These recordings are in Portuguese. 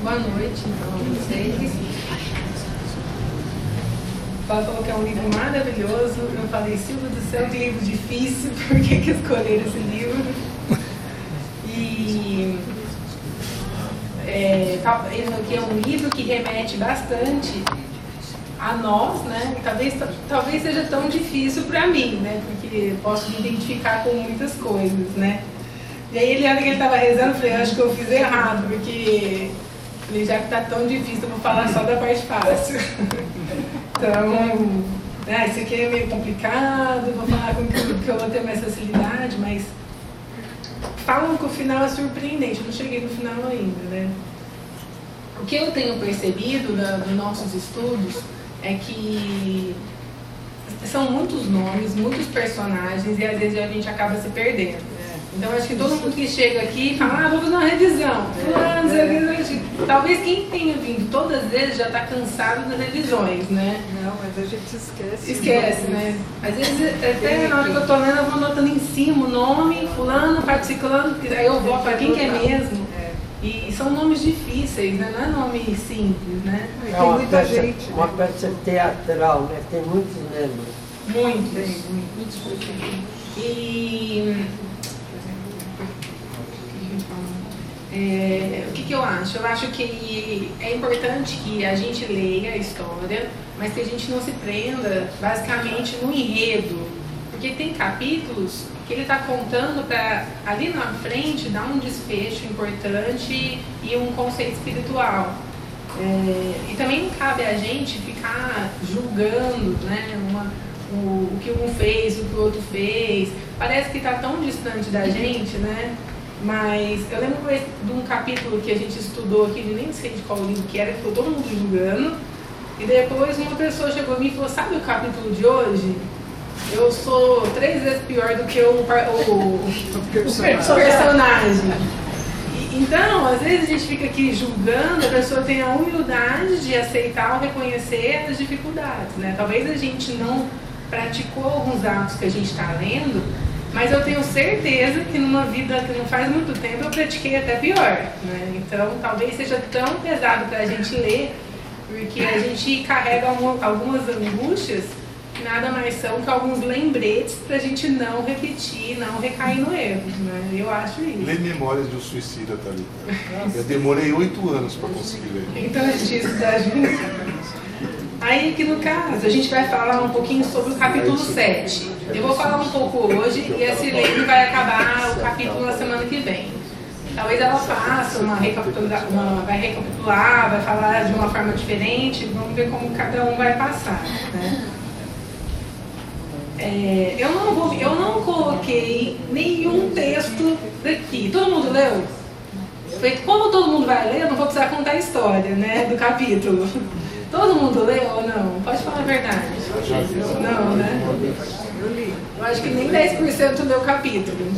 Boa noite a vocês. Ela falou que é um livro maravilhoso. Eu falei, Silvia do céu, que livro difícil, por que escolher esse livro? E que é um livro que remete bastante a nós, né? Talvez seja tão difícil para mim, né? Porque posso me identificar com muitas coisas, né? E aí, na hora que ele estava rezando, eu falei, acho que eu fiz errado, porque já que está tão difícil, eu vou falar só da parte fácil. Então, isso aqui é meio complicado, vou falar com que eu vou ter mais facilidade, mas falam que o final é surpreendente, eu não cheguei no final ainda, né? O que eu tenho percebido nos nossos estudos é que são muitos nomes, muitos personagens e às vezes a gente acaba se perdendo. Então acho que todo mundo que chega aqui fala, vou fazer uma revisão. Talvez quem tenha vindo todas as vezes já está cansado das revisões, né? Não, mas a gente esquece. Esquece, né? Às vezes até na hora que eu estou lendo, eu vou anotando em cima o nome, fulano, particicando, aí eu vou para quem que é mesmo. E são nomes difíceis, né? Não é nome simples, né? Tem muita gente. Uma peça teatral, né? Tem muitos membros. Muitos. E o que eu acho? Eu acho que é importante que a gente leia a história, mas que a gente não se prenda basicamente no enredo, porque tem capítulos que ele está contando para ali na frente dar um desfecho importante e um conceito espiritual. E também não cabe a gente ficar julgando, né, o que um fez, o que o outro fez. Parece que está tão distante da gente, né? Mas eu lembro de um capítulo que a gente estudou aqui, nem sei de qual livro que era, que ficou todo mundo julgando. E depois uma pessoa chegou a mim e falou, sabe o capítulo de hoje? Eu sou 3 vezes pior do que o personagem. Então, às vezes a gente fica aqui julgando, a pessoa tem a humildade de aceitar ou reconhecer as dificuldades, né? Talvez a gente não praticou alguns atos que a gente está lendo, mas eu tenho certeza que numa vida que não faz muito tempo eu pratiquei até pior, né? Então, talvez seja tão pesado para a gente ler, porque a gente carrega algumas angústias que nada mais são que alguns lembretes para a gente não repetir, não recair no erro, né? Eu acho isso. Lê Memórias de um Suicida, Thalita. Eu demorei 8 anos para conseguir ler. Então, a gente ajuda. Aí que no caso, a gente vai falar um pouquinho sobre o capítulo 7. Eu vou falar um pouco hoje e a Silene vai acabar o capítulo na semana que vem. Talvez ela faça vai recapitular, vai falar de uma forma diferente, vamos ver como cada um vai passar, né? Eu não coloquei nenhum texto daqui. Todo mundo leu? Como todo mundo vai ler, eu não vou precisar contar a história, né, do capítulo. Todo mundo leu ou não? Pode falar a verdade. Não, né? Eu acho que nem 10% leu o capítulo.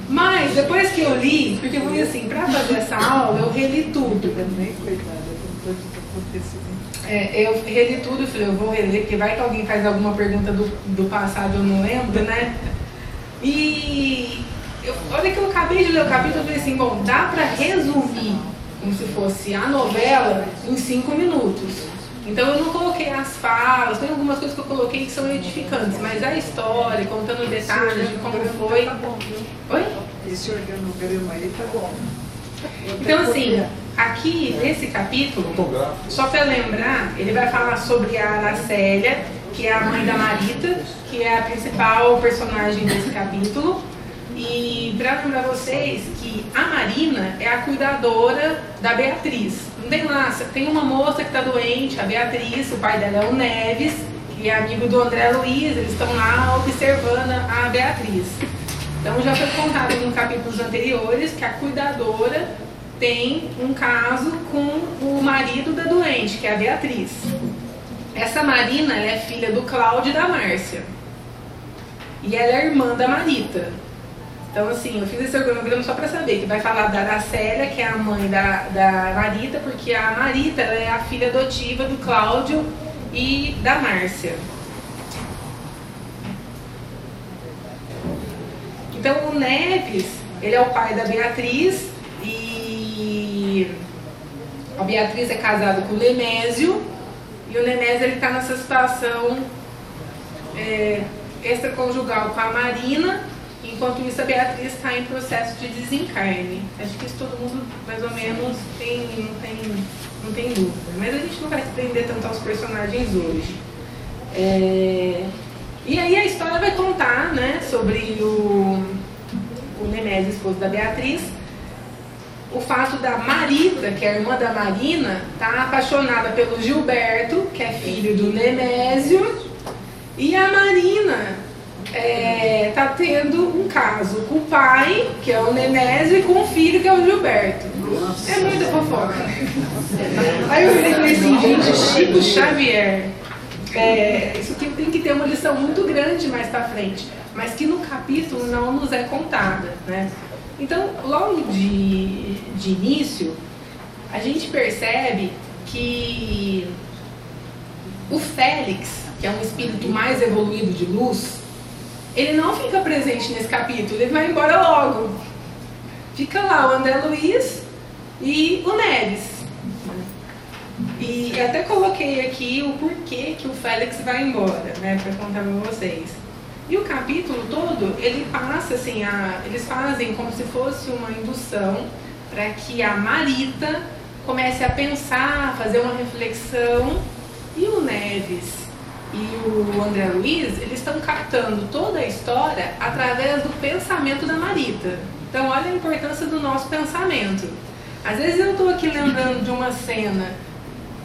Mas depois que eu li, porque eu falei assim, para fazer essa aula, eu reli tudo. Eu reli tudo e falei, eu vou reler, porque vai que alguém faz alguma pergunta do passado, eu não lembro, né? E olha que eu acabei de ler o capítulo, eu falei assim, bom, dá para resumir, como se fosse a novela, em 5 minutos. Então eu não coloquei as falas, tem algumas coisas que eu coloquei que são edificantes, mas a história, contando detalhes de como foi. Tá bom, viu? Oi? Esse organograma aí tá bom. Então assim, aqui nesse capítulo, só para lembrar, ele vai falar sobre a Aracélia, que é a mãe da Marita, que é a principal personagem desse capítulo. E para lembrar vocês que a Marina é a cuidadora da Beatriz. Não tem lá, tem uma moça que está doente, a Beatriz, o pai dela é o Neves, que é amigo do André Luiz, eles estão lá observando a Beatriz. Então já foi contado em capítulos anteriores que a cuidadora tem um caso com o marido da doente, que é a Beatriz. Essa Marina, ela é filha do Cláudio e da Márcia. E ela é irmã da Marita. Então, assim, eu fiz esse organograma só para saber que vai falar da Aracélia, que é a mãe da Marita, porque a Marita ela é a filha adotiva do Cláudio e da Márcia. Então, o Neves, ele é o pai da Beatriz e A Beatriz é casada com o Nemésio, e o Nemésio está nessa situação extraconjugal com a Marina, enquanto isso a Beatriz está em processo de desencarne. Acho que isso todo mundo mais ou menos não tem dúvida, mas a gente não vai se prender tanto aos personagens hoje. E aí a história vai contar, né, sobre o Nemésio, esposo da Beatriz, o fato da Marita, que é a irmã da Marina, tá apaixonada pelo Gilberto, que é filho do Nemésio, e a Marina tá tendo um caso com o pai, que é o Nemésio, e com o filho, que é o Gilberto. É muita fofoca. Aí eu falei assim, gente, Chico Xavier, isso aqui tem que ter uma lição muito grande mais pra frente, mas que no capítulo não nos é contada, né? Então, logo de início, a gente percebe que o Félix, que é um espírito mais evoluído de luz, ele não fica presente nesse capítulo, ele vai embora logo. Fica lá o André Luiz e o Neves. E até coloquei aqui o porquê que o Félix vai embora, né, para contar para vocês. E o capítulo todo, ele passa assim, eles fazem como se fosse uma indução para que a Marita comece a pensar, fazer uma reflexão, e o Neves e o André Luiz, eles estão captando toda a história através do pensamento da Marita. Então olha a importância do nosso pensamento. Às vezes eu estou aqui lembrando de uma cena,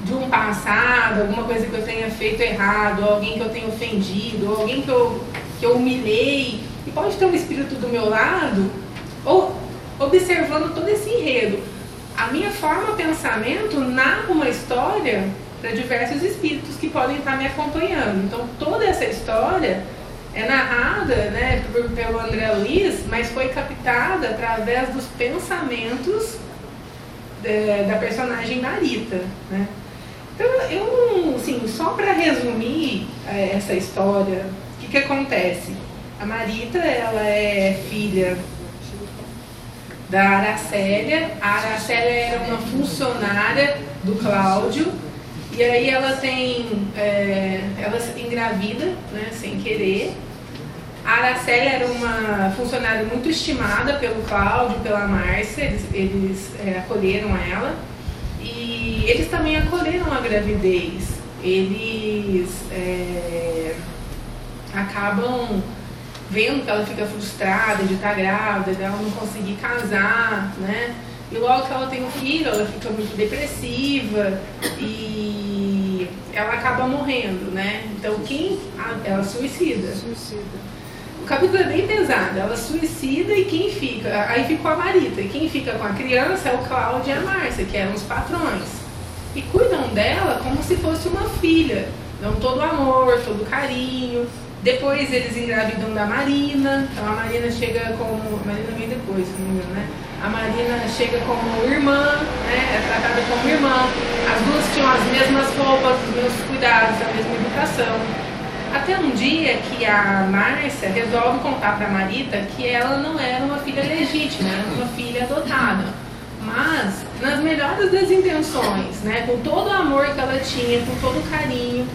de um passado, alguma coisa que eu tenha feito errado, ou alguém que eu tenha ofendido, ou alguém que eu humilhei, e pode ter um espírito do meu lado, ou observando todo esse enredo. A minha forma de pensamento narra uma história para diversos espíritos que podem estar me acompanhando. Então toda essa história é narrada, né, pelo André Luiz, mas foi captada através dos pensamentos da personagem Marita, né? Então eu, assim, só para resumir essa história, o que acontece? A Marita, ela é filha da Aracélia. A Aracélia era uma funcionária do Cláudio, e aí ela engravida, né, sem querer. A Aracélia era uma funcionária muito estimada pelo Cláudio, pela Márcia, eles acolheram ela, e eles também acolheram a gravidez. Eles acabam vendo que ela fica frustrada de estar grávida, dela não conseguir casar, né? E logo que ela tem um filho, ela fica muito depressiva e ela acaba morrendo, né? Então ela suicida. O capítulo é bem pesado, ela suicida, e quem fica? Aí ficou a Marita, e quem fica com a criança é o Cláudio e a Márcia, que eram os patrões. E cuidam dela como se fosse uma filha, dão todo o amor, todo o carinho. Depois eles engravidam da Marina, então a Marina chega como... Marina vem depois, se não me engano, né? A Marina chega como irmã, né? É tratada como irmã. As duas tinham as mesmas roupas, os mesmos cuidados, a mesma educação. Até um dia que a Márcia resolve contar para a Marita que ela não era uma filha legítima, era uma filha adotada. Mas, nas melhores das intenções, né? Com todo o amor que ela tinha, com todo o carinho.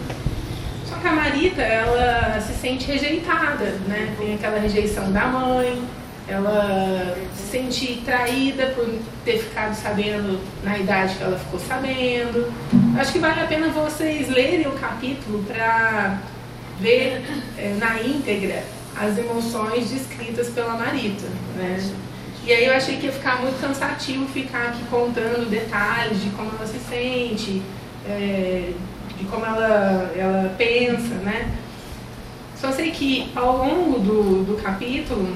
Só que a Marita, ela se sente rejeitada, né? Tem aquela rejeição da mãe, ela se sente traída por ter ficado sabendo na idade que ela ficou sabendo. Acho que vale a pena vocês lerem o capítulo para ver na íntegra as emoções descritas pela Marita, né? E aí eu achei que ia ficar muito cansativo ficar aqui contando detalhes de como ela se sente, de como ela pensa, né? Só sei que ao longo do capítulo,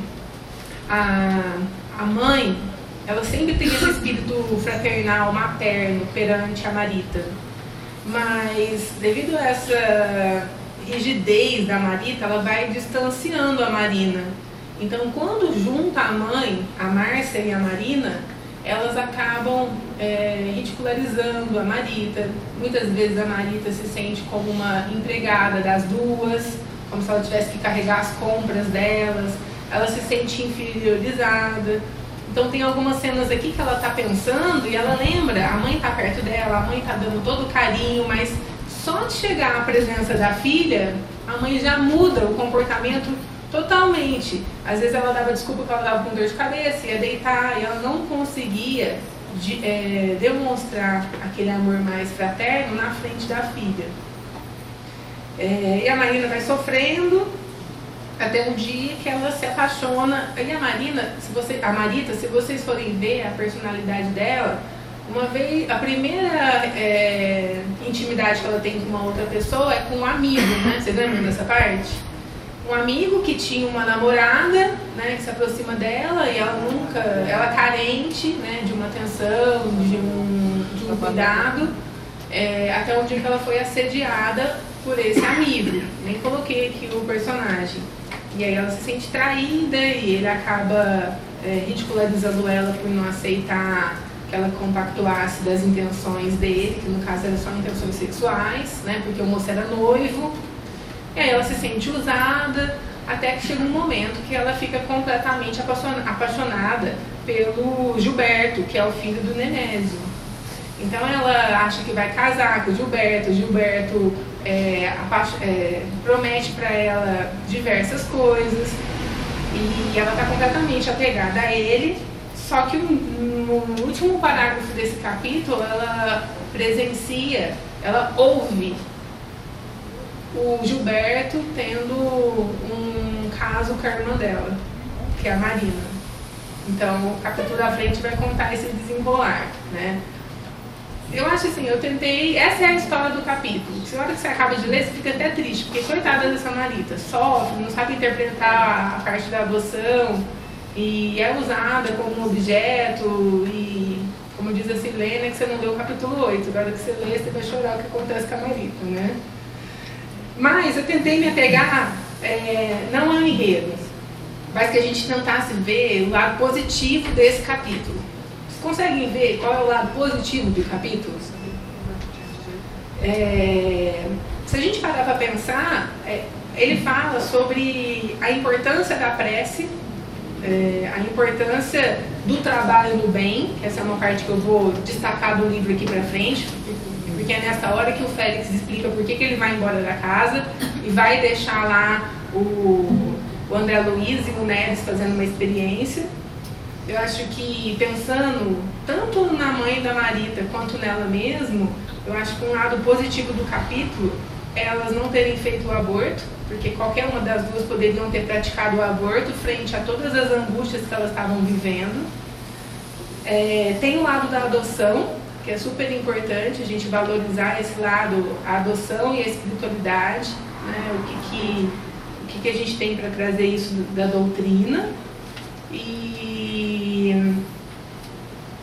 a mãe, ela sempre tem esse espírito fraternal, materno, perante a Marita. Mas devido a essa rigidez da Marita, ela vai distanciando a Marina. Então, quando junta a mãe, a Márcia e a Marina, elas acabam ridicularizando a Marita. Muitas vezes a Marita se sente como uma empregada das duas, como se ela tivesse que carregar as compras delas. Ela se sente inferiorizada. Então tem algumas cenas aqui que ela está pensando e ela lembra, a mãe está perto dela, a mãe está dando todo o carinho, mas só de chegar à presença da filha, a mãe já muda o comportamento totalmente. Às vezes ela dava desculpa que ela estava com dor de cabeça, ia deitar, e ela não conseguia demonstrar aquele amor mais fraterno na frente da filha. E a Marina vai sofrendo até um dia que ela se apaixona. E a Marita, se vocês forem ver a personalidade dela, uma vez, a primeira intimidade que ela tem com uma outra pessoa é com um amigo, né? Vocês lembram dessa parte? Um amigo que tinha uma namorada, né, que se aproxima dela e ela carente, né, de uma atenção, de um cuidado, até um dia que ela foi assediada por esse amigo. Nem coloquei aqui o personagem. E aí ela se sente traída e ele acaba ridicularizando ela por não aceitar que ela compactuasse das intenções dele, que no caso eram só intenções sexuais, né, porque o moço era noivo. E aí ela se sente usada, até que chega um momento que ela fica completamente apaixonada pelo Gilberto, que é o filho do Nemésio. Então ela acha que vai casar com o Gilberto. O Gilberto promete para ela diversas coisas e ela está completamente apegada a ele. Só que no último parágrafo desse capítulo ela ouve o Gilberto tendo um caso com a irmã dela, que é a Marina. Então o capítulo da frente vai contar esse desenrolar, né? Eu acho assim, essa é a história do capítulo. Se na hora que você acaba de ler, você fica até triste, porque coitada dessa Marita, sofre, não sabe interpretar a parte da adoção, e é usada como um objeto, e como diz a Silene, que você não leu o capítulo 8, agora que você lê, você vai chorar o que acontece com a Marita, né? Mas eu tentei me apegar, não ao enredo, mas que a gente tentasse ver o lado positivo desse capítulo. Vocês conseguem ver qual é o lado positivo do capítulo? Se a gente parar para pensar, ele fala sobre a importância da prece, a importância do trabalho no bem, essa é uma parte que eu vou destacar do livro aqui para frente, porque é nessa hora que o Félix explica por que ele vai embora da casa e vai deixar lá o André Luiz e o Neves fazendo uma experiência. Eu acho que pensando tanto na mãe da Marita quanto nela mesmo, eu acho que um lado positivo do capítulo é elas não terem feito o aborto, porque qualquer uma das duas poderiam ter praticado o aborto frente a todas as angústias que elas estavam vivendo. Tem o lado da adoção, que é super importante a gente valorizar esse lado, a adoção e a espiritualidade, né? O que a gente tem para trazer isso da doutrina. E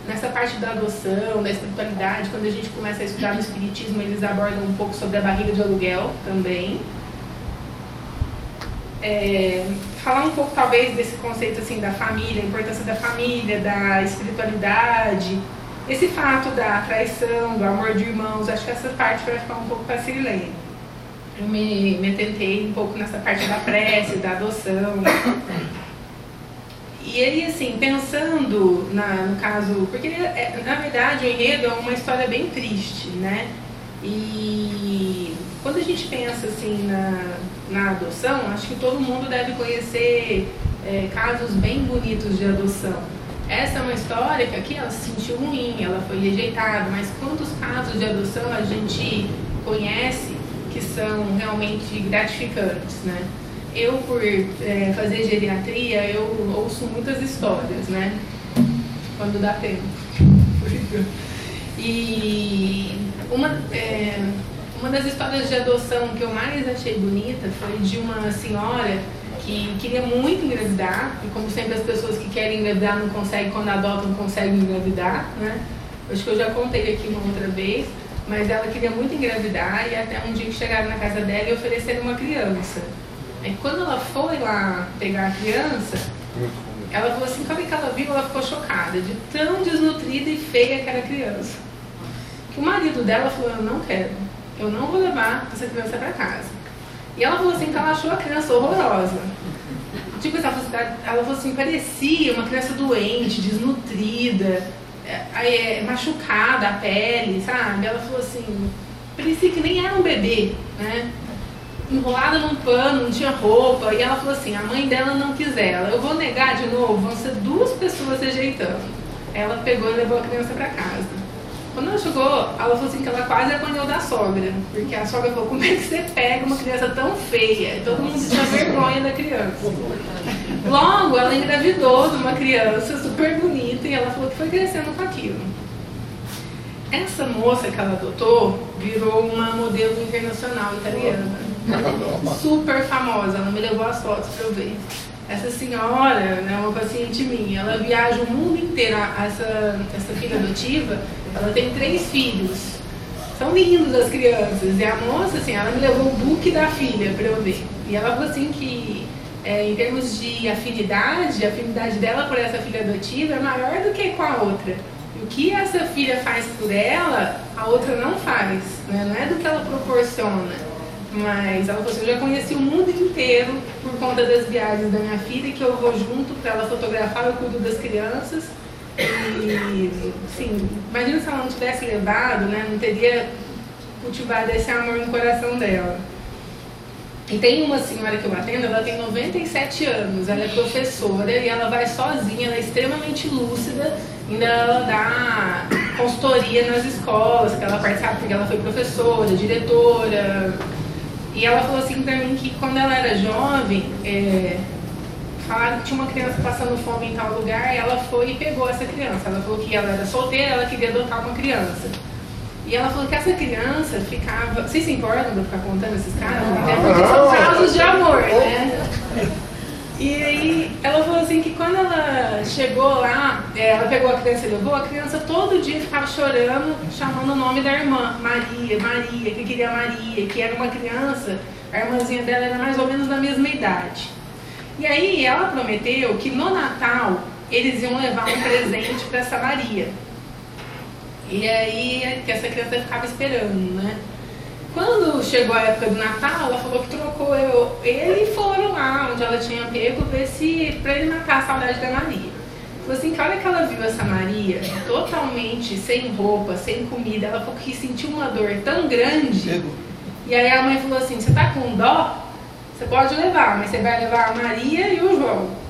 nessa parte da adoção, da espiritualidade, quando a gente começa a estudar no Espiritismo, eles abordam um pouco sobre a barriga de aluguel também. Falar um pouco talvez desse conceito assim da família, a importância da família, da espiritualidade, esse fato da traição, do amor de irmãos. Acho que essa parte vai ficar um pouco para Silene. Eu me atentei um pouco nessa parte da prece, da adoção. E ele, assim, pensando no caso, porque na verdade o enredo é uma história bem triste, né? E quando a gente pensa assim na adoção, acho que todo mundo deve conhecer casos bem bonitos de adoção. Essa é uma história que aqui ela se sentiu ruim, ela foi rejeitada, mas quantos casos de adoção a gente conhece que são realmente gratificantes, né? Eu, por fazer geriatria, eu ouço muitas histórias, né? Quando dá tempo. E uma das histórias de adoção que eu mais achei bonita foi de uma senhora que queria muito engravidar, e como sempre as pessoas que querem engravidar não conseguem, quando adotam, conseguem engravidar, né? Acho que eu já contei aqui uma outra vez, mas ela queria muito engravidar, e até um dia que chegaram na casa dela e ofereceram uma criança. Aí quando ela foi lá pegar a criança, ela falou assim, quando ela viu, ela ficou chocada de tão desnutrida e feia que era a criança. Que o marido dela falou, eu não quero, eu não vou levar essa criança para casa. E ela falou assim que ela achou a criança horrorosa. tipo, ela falou assim, parecia uma criança doente, desnutrida, machucada a pele, sabe? Ela falou assim, parecia que nem era um bebê, né? Enrolada num pano, não tinha roupa. E ela falou assim, a mãe dela não quis ela. Eu vou negar de novo, vão ser 2 pessoas rejeitando. Ela pegou e levou a criança pra casa. Quando ela chegou, ela falou assim que ela quase apanhou da sogra. Porque a sogra falou, como é que você pega uma criança tão feia? E todo mundo tinha vergonha da criança. Logo, ela engravidou de uma criança super bonita e ela falou que foi crescendo com aquilo. Essa moça que ela adotou virou uma modelo internacional italiana. Super famosa, ela me levou as fotos pra eu ver. Essa senhora, né, uma paciente minha, ela viaja o mundo inteiro. Essa filha adotiva, ela tem 3 filhos. São lindos as crianças. E a moça, assim, ela me levou o book da filha pra eu ver. E ela falou assim que, em termos de afinidade, a afinidade dela por essa filha adotiva é maior do que com a outra. E o que essa filha faz por ela, a outra não faz, né? Não é do que ela proporciona. Mas ela falou assim, eu já conheci o mundo inteiro por conta das viagens da minha filha, que eu vou junto para ela fotografar, eu cuido das crianças. E, assim, imagina se ela não tivesse levado, né, não teria cultivado esse amor no coração dela. E tem uma senhora que eu atendo, ela tem 97 anos, ela é professora e ela vai sozinha, ela é extremamente lúcida, ainda ela dá consultoria nas escolas, que ela participa porque ela foi professora, diretora. E ela falou assim pra mim que quando ela era jovem, falaram que tinha uma criança passando fome em tal lugar, e ela foi e pegou essa criança. Ela falou que ela era solteira, ela queria adotar uma criança. E ela falou que essa criança ficava... Vocês se importam de eu ficar contando esses casos? Porque são casos de amor, né? E aí ela falou assim que quando ela chegou lá, ela pegou a criança e levou, a criança todo dia ficava chorando, chamando o nome da irmã, Maria, que queria Maria, que era uma criança, a irmãzinha dela era mais ou menos da mesma idade. E aí ela prometeu que no Natal eles iam levar um presente para essa Maria. E aí que essa criança ficava esperando, né? Quando chegou a época do Natal, ela falou que trocou ele e foram lá onde ela tinha pego ver se pra ele matar a saudade da Maria. Falou assim que a hora que ela viu essa Maria totalmente sem roupa, sem comida, ela falou que sentiu uma dor tão grande. E aí a mãe falou assim, você tá com dó? Você pode levar, mas você vai levar a Maria e o João.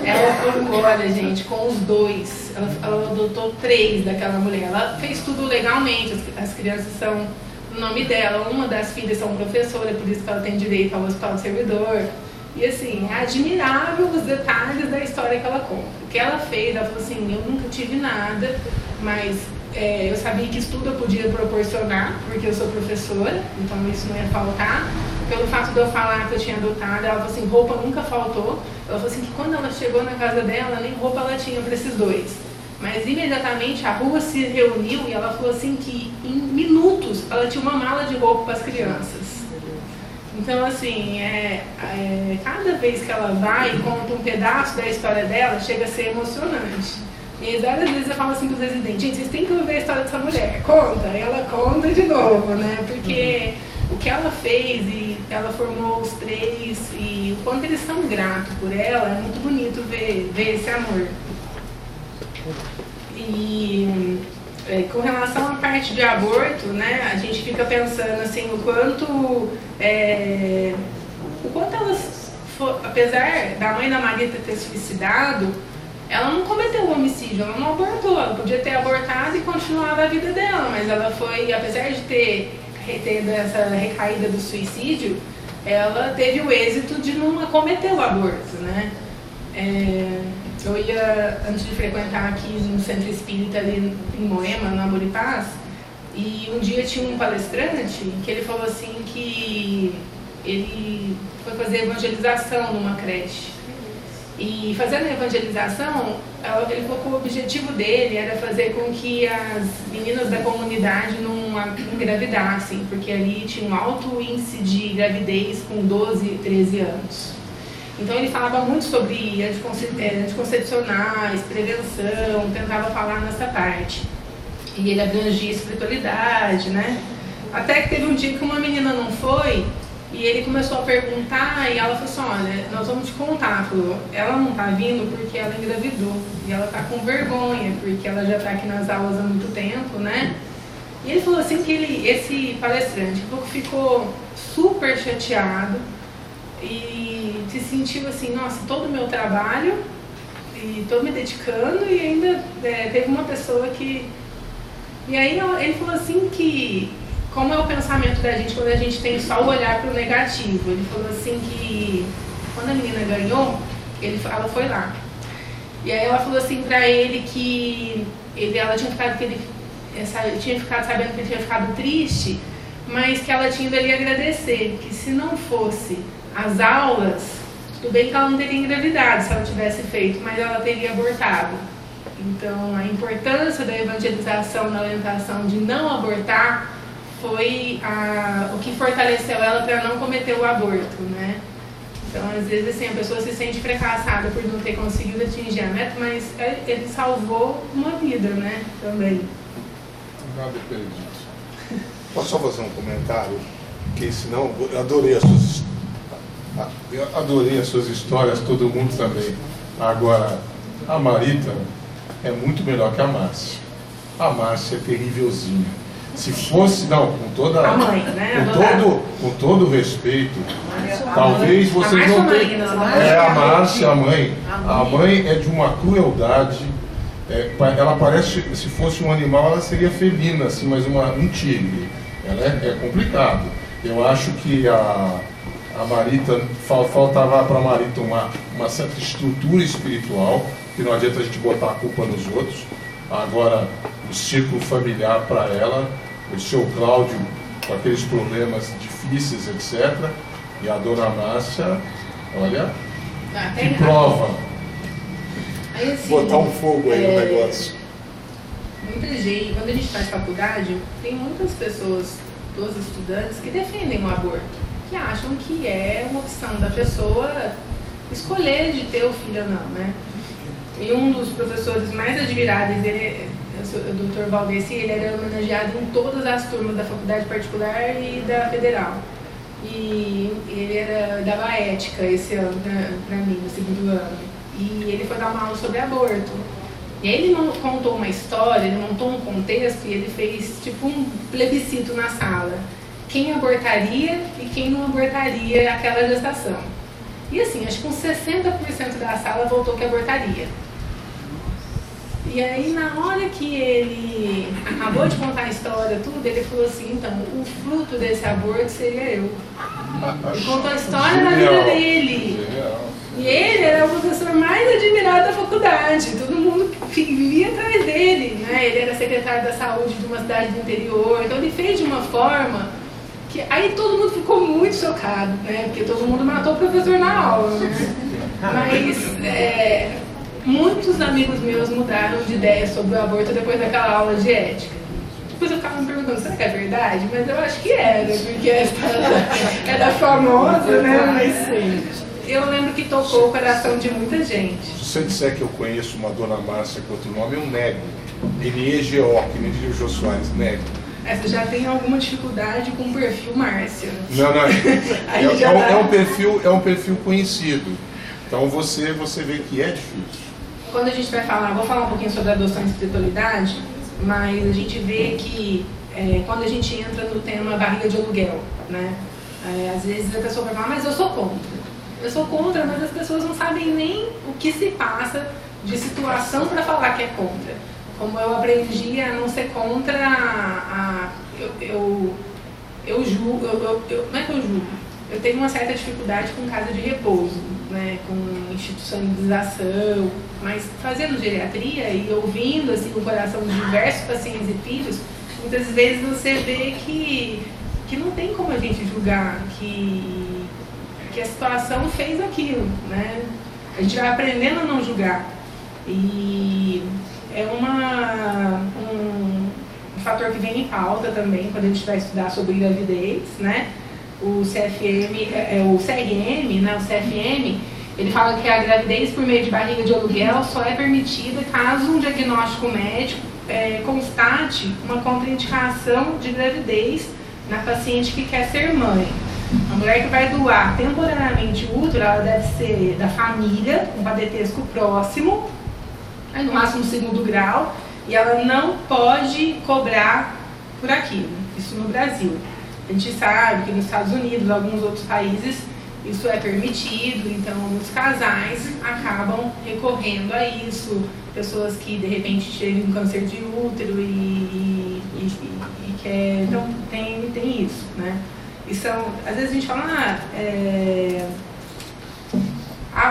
Ela foi embora, gente, com os 2. Ela adotou 3 daquela mulher. Ela fez tudo legalmente, as crianças são no nome dela. Uma das filhas são professora, por isso que ela tem direito ao hospital do servidor. E assim, é admirável os detalhes da história que ela conta. O que ela fez, ela falou assim, eu nunca tive nada, mas eu sabia que estudo eu podia proporcionar, porque eu sou professora, então isso não ia faltar. Pelo fato de eu falar que eu tinha adotado, ela falou assim, roupa nunca faltou. Ela falou assim que quando ela chegou na casa dela, nem roupa ela tinha para esses 2. Mas imediatamente a rua se reuniu e ela falou assim que em minutos ela tinha uma mala de roupa para as crianças. Então assim, cada vez que ela vai e conta um pedaço da história dela, chega a ser emocionante. E várias vezes eu falo assim para os residentes, gente, vocês têm que ouvir a história dessa mulher, conta. E ela conta de novo, né? Porque o que ela fez e ela formou os 3 e o quanto eles são gratos por ela, é muito bonito ver esse amor. E com relação à parte de aborto, né, a gente fica pensando assim, o quanto elas, apesar da mãe da Maria ter suicidado, ela não cometeu um homicídio, ela não abortou, ela podia ter abortado e continuado a vida dela, mas ela foi, apesar de ter essa recaída do suicídio, ela teve o êxito de não cometer o aborto, né? Eu ia, antes de frequentar aqui no Centro Espírita ali em Moema, no Amor e Paz, e um dia tinha um palestrante que ele falou assim que ele foi fazer evangelização numa creche. E fazendo a evangelização, ele falou que o objetivo dele era fazer com que as meninas da comunidade não engravidassem, porque ali tinha um alto índice de gravidez com 12, 13 anos. Então ele falava muito sobre anticoncepcionais, prevenção, tentava falar nessa parte. E ele abrangia espiritualidade, né? Até que teve um dia que uma menina não foi, E ele começou a perguntar e ela falou assim, olha, nós vamos te contar. Falou, ela não tá vindo porque ela engravidou. E ela tá com vergonha, porque ela já tá aqui nas aulas há muito tempo, né? E ele falou assim que esse palestrante ficou super chateado e se sentiu assim, nossa, todo o meu trabalho e estou me dedicando e ainda teve uma pessoa que... E aí ele falou assim que, como é o pensamento da gente quando a gente tem só o olhar para o negativo, ele falou assim que quando a menina ganhou, ela foi lá. E aí ela falou assim para ele que ela tinha ficado sabendo que ele tinha ficado triste, mas que ela tinha ido ali agradecer, que se não fosse as aulas, tudo bem que ela não teria engravidado se ela tivesse feito, mas ela teria abortado. Então, a importância da evangelização, da orientação de não abortar, foi o que fortaleceu ela para não cometer o aborto, né? Então, às vezes, assim, a pessoa se sente fracassada por não ter conseguido atingir a meta, mas ele salvou uma vida, né? Também. Nada perdido. Posso só fazer um comentário? Que senão, eu adorei as suas histórias, todo mundo também. Agora, a Marita é muito melhor que a Márcia. A Márcia é terrívelzinha. Se fosse, não, com toda a mãe, né? com todo o respeito, talvez vocês não tenham. A Márcia, a mãe. A mãe é de uma crueldade. Ela parece, se fosse um animal, ela seria felina, assim, mas um tigre. Ela é complicado. Eu acho que a Marita, faltava para a Marita uma certa estrutura espiritual, que não adianta a gente botar a culpa nos outros. Agora, o ciclo familiar para ela, o seu Cláudio com aqueles problemas difíceis, etc. E a dona Márcia, olha, que prova. Aí, assim, botar um fogo aí no negócio. Muita gente, quando a gente faz faculdade, tem muitas pessoas, dos estudantes, que defendem o aborto, que acham que é uma opção da pessoa escolher de ter o filho ou não, né? E um dos professores mais admiráveis dele, o Dr. Valdeci, ele era homenageado em todas as turmas da faculdade particular e da federal. E ele dava ética esse ano para mim, no segundo ano. E ele foi dar uma aula sobre aborto. E aí ele contou uma história, ele montou um contexto e ele fez tipo um plebiscito na sala. Quem abortaria e quem não abortaria aquela gestação. E assim, acho que uns 60% da sala votou que abortaria. E aí, na hora que ele acabou de contar a história, tudo, ele falou assim, então, o fruto desse aborto seria eu. Ele contou a história da vida dele. E ele era o professor mais admirado da faculdade. Todo mundo vivia atrás dele, né? Ele era secretário da saúde de uma cidade do interior. Então, ele fez de uma forma que... Aí todo mundo ficou muito chocado, né? Porque todo mundo matou o professor na aula, né? Mas... muitos amigos meus mudaram de ideia sobre o aborto depois daquela aula de ética. Depois eu ficava me perguntando, será que é verdade? Mas eu acho que era, porque a história era famosa, né? Mas sim. Eu lembro que tocou o coração de muita gente. Se você disser que eu conheço uma dona Márcia com outro nome, eu nego. N-E-G-O, que nem diria o Jô Soares, nego. Você já tem alguma dificuldade com o perfil Márcia? Não. É um perfil conhecido. Então você vê que é difícil. Quando a gente vai falar, vou falar um pouquinho sobre adoção e espiritualidade, mas a gente vê que quando a gente entra no tema barriga de aluguel, né? Às vezes a pessoa vai falar, mas eu sou contra. Eu sou contra, mas as pessoas não sabem nem o que se passa de situação para falar que é contra. Como eu aprendi a não ser contra eu julgo, não é que eu julgo, eu tenho uma certa dificuldade com casa de repouso, né, com institucionalização, mas fazendo geriatria e ouvindo assim, o coração de diversos pacientes e filhos, muitas vezes você vê que não tem como a gente julgar que a situação fez aquilo, né? A gente vai aprendendo a não julgar. E é um fator que vem em pauta também quando a gente vai estudar sobre gravidez, né? O CFM, o CFM, ele fala que a gravidez por meio de barriga de aluguel só é permitida caso um diagnóstico médico constate uma contraindicação de gravidez na paciente que quer ser mãe. A mulher que vai doar temporariamente o útero, ela deve ser da família, um parentesco próximo, no máximo 2º grau, e ela não pode cobrar por aquilo. Isso no Brasil. A gente sabe que nos Estados Unidos, alguns outros países, isso é permitido, então os casais acabam recorrendo a isso. Pessoas que de repente tiveram um câncer de útero e quer. Então tem isso, né? E são, às vezes a gente fala,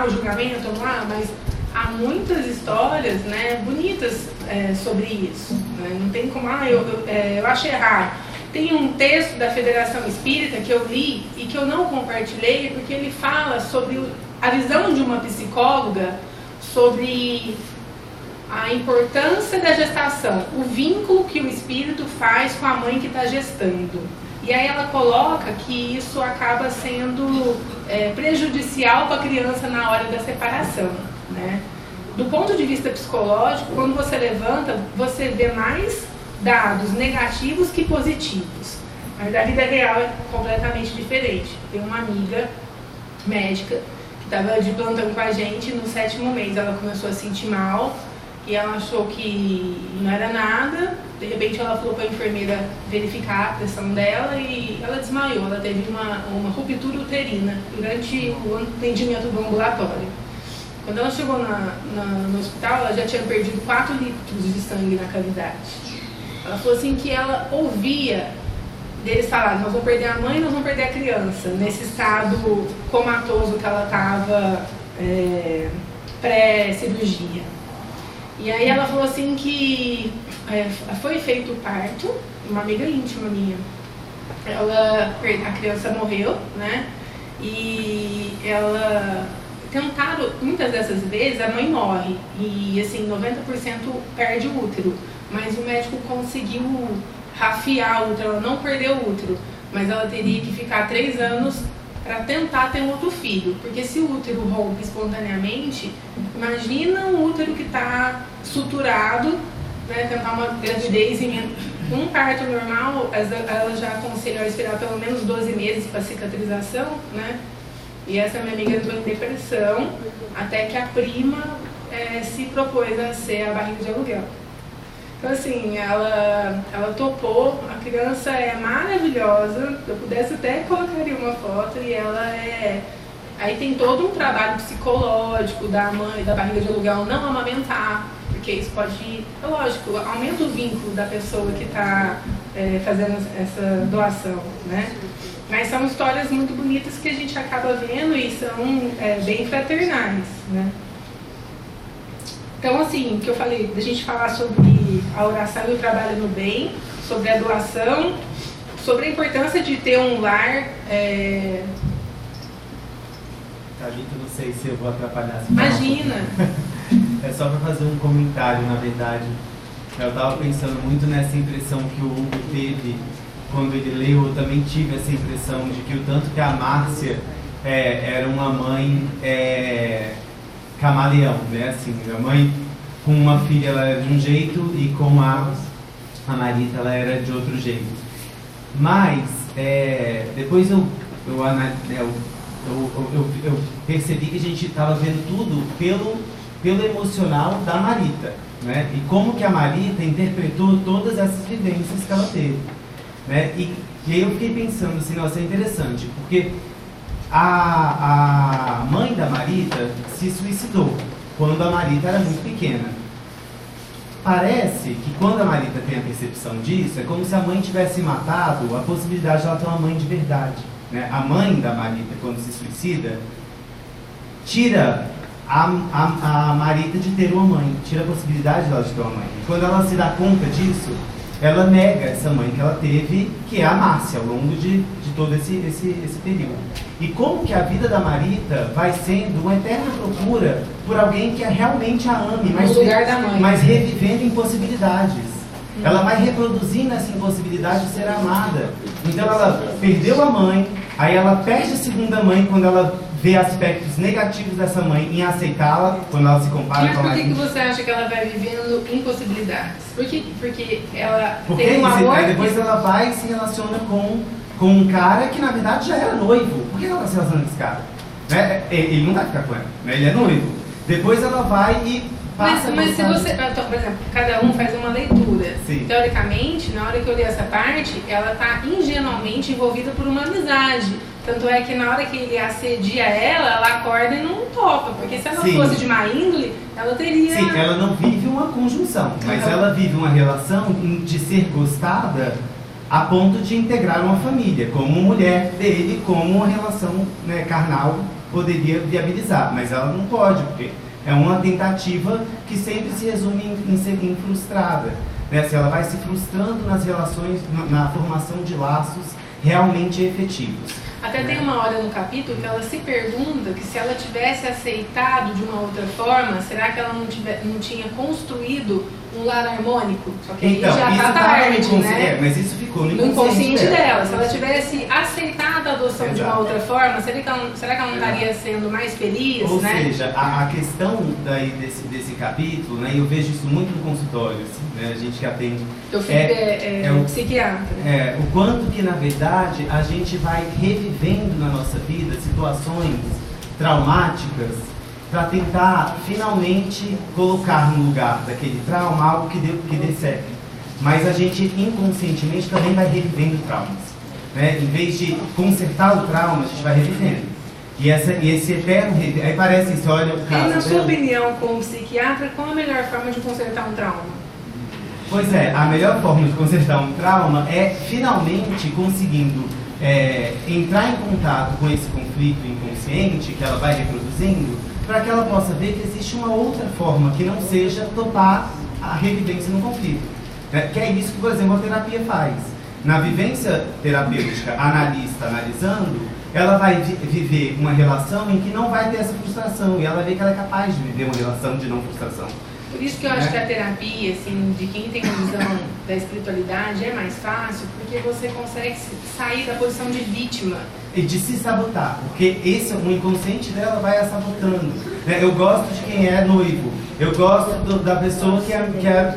o julgamento, mas há muitas histórias, né, bonitas sobre isso. Né? Não tem como, eu acho errado. Tem um texto da Federação Espírita que eu li e que eu não compartilhei porque ele fala sobre a visão de uma psicóloga sobre a importância da gestação, o vínculo que o espírito faz com a mãe que está gestando. E aí ela coloca que isso acaba sendo prejudicial para a criança na hora da separação, né? Do ponto de vista psicológico, quando você levanta, você vê mais dados negativos que positivos. Mas da vida real é completamente diferente. Tem uma amiga médica que estava de plantão com a gente, no 7º mês ela começou a sentir mal e ela achou que não era nada. De repente ela falou para a enfermeira verificar a pressão dela e ela desmaiou. Ela teve uma ruptura uterina durante o atendimento do ambulatório. Quando ela chegou no hospital, ela já tinha perdido 4 litros de sangue na cavidade. Ela falou assim que ela ouvia deles falarem: nós vamos perder a mãe, nós vamos perder a criança, nesse estado comatoso que ela estava pré-cirurgia. E aí ela falou assim que foi feito o parto, uma amiga íntima minha. A criança morreu, né? E ela tentaram, muitas dessas vezes a mãe morre e assim 90% perde o útero, mas o médico conseguiu rafiar o útero, ela não perdeu o útero, mas ela teria que ficar 3 anos para tentar ter um outro filho, porque se o útero rompe espontaneamente, imagina um útero que está suturado, né, tentar uma gravidez em um parto normal, ela já aconselhou a esperar pelo menos 12 meses para cicatrização, né? E essa minha amiga entrou em depressão até que a prima se propôs a ser a barriga de aluguel. Então assim, ela topou, a criança é maravilhosa, se eu pudesse até colocaria uma foto, e ela aí tem todo um trabalho psicológico da mãe, da barriga de aluguel não amamentar, porque isso pode, é lógico, aumenta o vínculo da pessoa que está fazendo essa doação, né? Mas são histórias muito bonitas que a gente acaba vendo e são bem fraternais, né? Então, assim, o que eu falei, da gente falar sobre a oração e o trabalho no bem, sobre a doação, sobre a importância de ter um lar. Thalita, não sei se eu vou atrapalhar. Imagina! É só para fazer um comentário, na verdade. Eu estava pensando muito nessa impressão que o Hugo teve quando ele leu. Eu também tive essa impressão de que o tanto que a Márcia era uma mãe camaleão, né? Assim, a mãe com uma filha ela era de um jeito e com a Marita ela era de outro jeito. Mas depois eu percebi que a gente estava vendo tudo pelo emocional da Marita, né? E como que a Marita interpretou todas essas vivências que ela teve, né? E aí eu fiquei pensando assim, nossa, é interessante, porque a mãe da Marita se suicidou quando a Marita era muito pequena. Parece que quando a Marita tem a percepção disso, é como se a mãe tivesse matado a possibilidade de ela ter uma mãe de verdade, né? A mãe da Marita, quando se suicida, tira a Marita de ter uma mãe, tira a possibilidade dela de ter uma mãe. E quando ela se dá conta disso, ela nega essa mãe que ela teve, que é a Márcia, ao longo de todo esse período. E como que a vida da Marita vai sendo uma eterna procura por alguém que realmente a ame, mas revivendo impossibilidades. Ela vai reproduzindo essa impossibilidade de ser amada. Então ela perdeu a mãe, aí ela perde a segunda mãe quando ela vê aspectos negativos dessa mãe em aceitá-la, quando ela se compara com a Marita. Mas por que você acha que ela vai vivendo impossibilidades? Porque ela tem um amor... Aí depois ela vai e se relaciona com com um cara que na verdade já era noivo. Por que ela está se relacionando com esse cara? Né? Ele não vai ficar com ela, né? Ele é noivo. Depois ela vai e passa... Mas se você... Então, por exemplo, cada um faz uma leitura. Sim. Teoricamente, na hora que eu li essa parte, ela está ingenuamente envolvida por uma amizade. Tanto é que na hora que ele assedia ela acorda e não topa. Porque se ela Sim. fosse de má índole, ela teria... Sim, ela não vive uma conjunção, mas ela vive uma relação de ser gostada a ponto de integrar uma família, como mulher dele, como uma relação, né, carnal poderia viabilizar. Mas ela não pode, porque é uma tentativa que sempre se resume em ser frustrada. Né? Se ela vai se frustrando nas relações, na formação de laços realmente efetivos. Até tem uma hora no capítulo que ela se pergunta que se ela tivesse aceitado de uma outra forma, será que ela não tinha construído um lar harmônico? Só que Então, aí já isso tá estava tarde, né? mas isso ficou No inconsciente dela. Se ela tivesse tivesse aceitado a adoção de uma Exato. outra forma, será que ela não estaria sendo mais feliz, Ou né? seja, a questão daí desse capítulo, né, eu vejo isso muito no consultório, assim, né, a gente que atende. Eu fico o psiquiatra. o quanto que, na verdade, a gente vai revivendo na nossa vida situações traumáticas para tentar, finalmente, colocar no lugar daquele trauma algo que dê certo. Mas a gente, inconscientemente, também vai revivendo traumas. Né? Em vez de consertar o trauma, a gente vai revivendo. E esse eterno... Aí parece isso, olha o caso... E na sua opinião, como psiquiatra, qual a melhor forma de consertar um trauma? Pois é, a melhor forma de consertar um trauma é finalmente conseguindo entrar em contato com esse conflito inconsciente que ela vai reproduzindo, para que ela possa ver que existe uma outra forma que não seja topar a revivência no conflito. Que é isso que, por exemplo, a terapia faz. Na vivência terapêutica, analista analisando, ela vai viver uma relação em que não vai ter essa frustração, e ela vê que ela é capaz de viver uma relação de não frustração. Por isso que eu acho que a terapia, assim, de quem tem a visão da espiritualidade é mais fácil, porque você consegue sair da posição de vítima. E de se sabotar, porque o inconsciente dela vai a sabotando. Eu gosto de quem é noivo, eu gosto da pessoa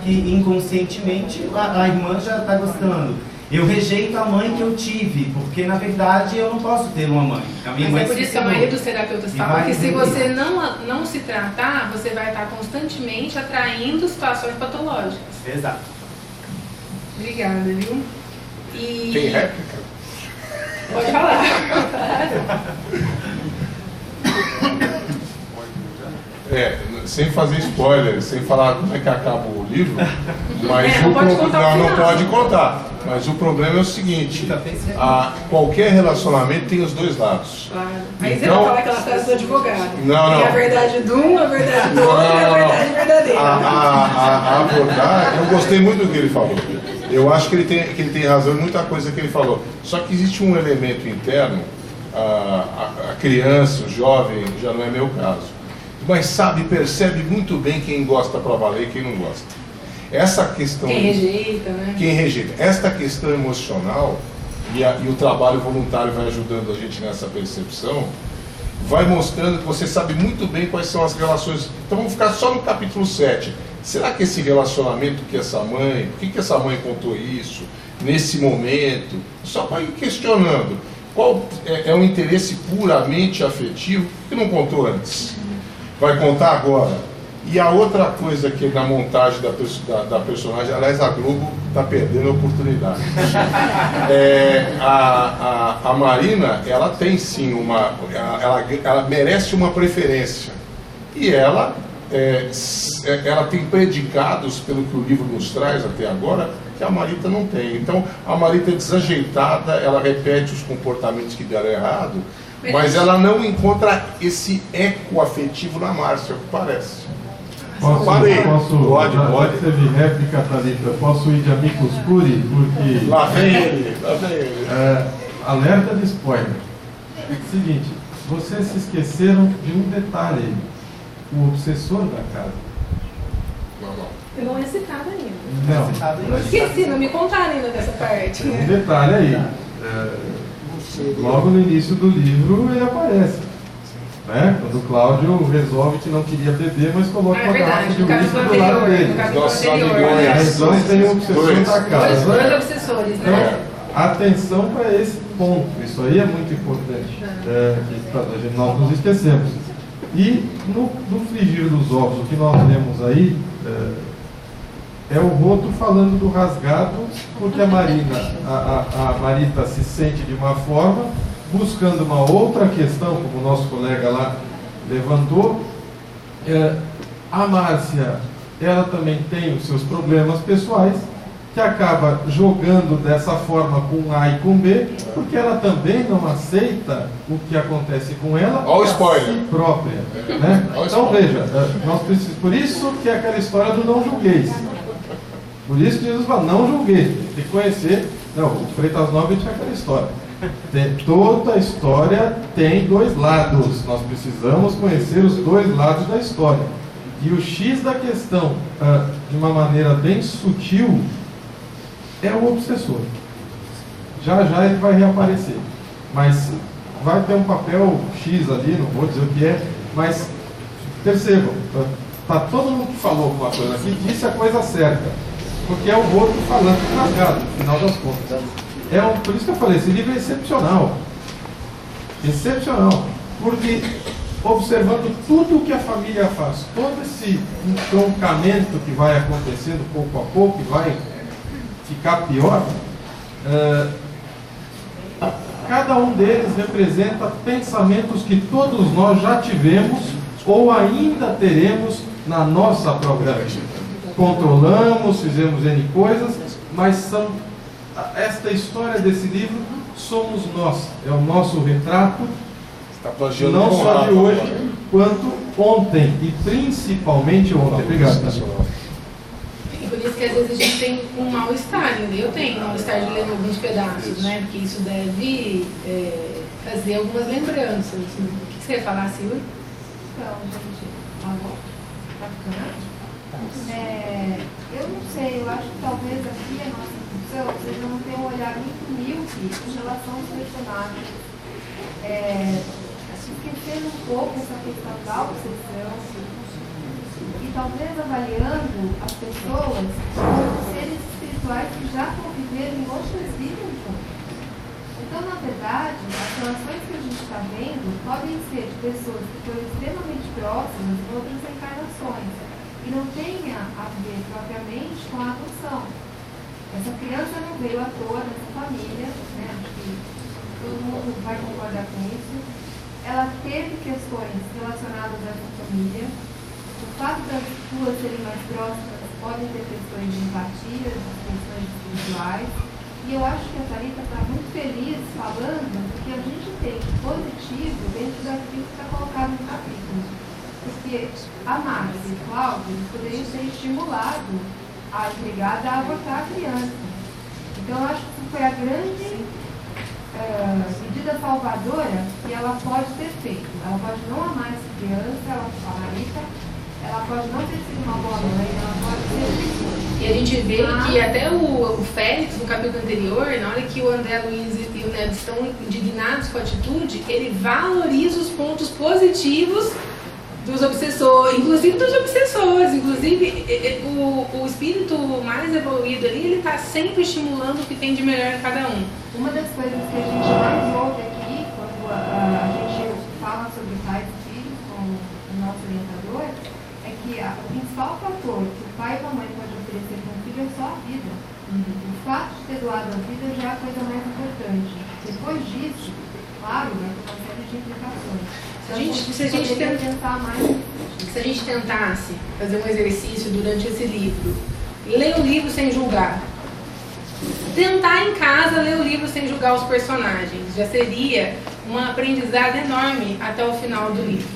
que inconscientemente a irmã já está gostando. Eu rejeito a mãe que eu tive, porque na verdade eu não posso ter uma mãe. A minha mãe é por isso que a maioria dos terapeutas fala que se você não se tratar, você vai estar constantemente atraindo situações patológicas. Exato. Obrigada, viu? E... Tem réplica? Pode falar. Sem fazer spoiler, sem falar como é que acaba o livro, mas não pode contar o não final. pode contar. Mas o problema é o seguinte: qualquer relacionamento tem os dois lados. Claro. Aí Então, você vai falar aquela frase do advogado. Não. Tem a verdade de um, a verdade do outro e a verdade verdadeira. A abordagem, eu gostei muito do que ele falou. Eu acho que ele tem razão em muita coisa que ele falou. Só que existe um elemento interno, a criança, o jovem, já não é meu caso, mas percebe muito bem quem gosta para valer e quem não gosta. Essa questão... Quem rejeita, né? Quem rejeita. Esta questão emocional, e o trabalho voluntário vai ajudando a gente nessa percepção, vai mostrando que você sabe muito bem quais são as relações. Então vamos ficar só no capítulo 7. Será que esse relacionamento que essa mãe, por que essa mãe contou isso, nesse momento? Só para ir questionando. Qual é o interesse puramente afetivo? Por que não contou antes? Vai contar agora. E a outra coisa que na montagem da personagem, aliás, a Globo está perdendo a oportunidade. A Marina, ela tem sim ela merece uma preferência. E ela tem predicados, pelo que o livro nos traz até agora, que a Marita não tem. Então, a Marita é desajeitada, ela repete os comportamentos que deram errado, mas ela não encontra esse eco afetivo na Márcia, o que parece. Pode teve réplica, Thalita. Posso ir de amicus curi? Porque... Lá vem ele. Alerta de spoiler. Seguinte, vocês se esqueceram de um detalhe aí. O obsessor da casa. Não é citado ainda. Não. Esqueci, não me contaram ainda dessa parte. Um detalhe aí. Logo no início do livro ele aparece. Né? Quando o Cláudio resolve que não queria beber, mas coloca uma garrafa de uísque do lado dele. Nossa, Então tem um obsessor da casa. Dois obsessores, né? atenção para esse ponto. Isso aí é muito importante. Nós nos esquecemos. E no frigir dos ovos, o que nós lemos aí é o Roto falando do rasgado, porque a Marita se sente de uma forma, buscando uma outra questão, como o nosso colega lá levantou. A Márcia, ela também tem os seus problemas pessoais, que acaba jogando dessa forma com A e com B, porque ela também não aceita o que acontece com ela Olha o a spoiler. si própria. Né? Então veja, nós precisamos, por isso que é aquela história do não julgueis. Por isso que Jesus fala, não julgueis. Tem que conhecer. Não, o Freitas Nobre tinha aquela história. Toda a história tem dois lados. Nós precisamos conhecer os dois lados da história. E o X da questão, de uma maneira bem sutil, é o obsessor. Já ele vai reaparecer. Mas vai ter um papel X ali, não vou dizer o que é, mas percebam, tá todo mundo que falou alguma coisa aqui disse a coisa certa. Porque é o Roto falando rasgado, no final das contas. Por isso que eu falei, esse livro é excepcional. Excepcional. Porque observando tudo o que a família faz, todo esse entroncamento que vai acontecendo pouco a pouco, que vai ficar pior, cada um deles representa pensamentos que todos nós já tivemos ou ainda teremos na nossa própria vida. Controlamos, fizemos N coisas, mas esta história desse livro somos nós, é o nosso retrato, não só de hoje, quanto ontem, e principalmente ontem. Obrigado. Por isso que às vezes a gente tem um mal-estar, né? Eu tenho um mal-estar de ler alguns pedaços, né? Porque isso deve fazer algumas lembranças. O que você ia falar, Silvia? Então, gente, tá ficando? Eu não sei, eu acho que talvez aqui a nossa função seja não ter um olhar muito míope em relação aos personagens. Esquecendo um pouco essa questão da obsessão e talvez avaliando as pessoas como seres espirituais que já conviveram em outras vidas juntos. Então, na verdade, as relações que a gente está vendo podem ser de pessoas que foram extremamente próximas em outras encarnações e não tenha a ver propriamente com a adoção. Essa criança não veio à toa nessa família, né? Acho que todo mundo vai concordar com isso. Ela teve questões relacionadas a essa família. O fato das duas serem mais próximas podem ter questões de empatia, questões espirituais. E eu acho que a Thalita está muito feliz falando porque a gente tem positivo dentro daquilo que está colocado no capítulo. Porque a Márcia e o Cláudio poderiam ser estimulados a empregada a abortar a criança. Então, eu acho que foi a grande medida salvadora que ela pode ter feito. Ela pode não amar essa criança, a Marita, ela pode não ter sido uma boa mãe, ela pode ter... E a gente vê que até o Félix, no capítulo anterior, na hora que o André Luiz e o Neto estão indignados com a atitude, ele valoriza os pontos positivos dos obsessores, inclusive dos obsessores, inclusive o espírito mais evoluído ali, ele está sempre estimulando o que tem de melhor em cada um. Uma das coisas que a gente mais ouve aqui, quando a gente fala sobre pais e filhos com o nosso orientador, é que o principal fator que o pai e a mãe podem oferecer para um filho é só a vida. O fato de ter doado a vida já é a coisa mais importante. Depois disso, claro, vai ter uma série de implicações. Se a gente tentasse fazer um exercício durante esse livro, ler o livro sem julgar, tentar em casa ler o livro sem julgar os personagens, já seria um aprendizado enorme até o final do livro.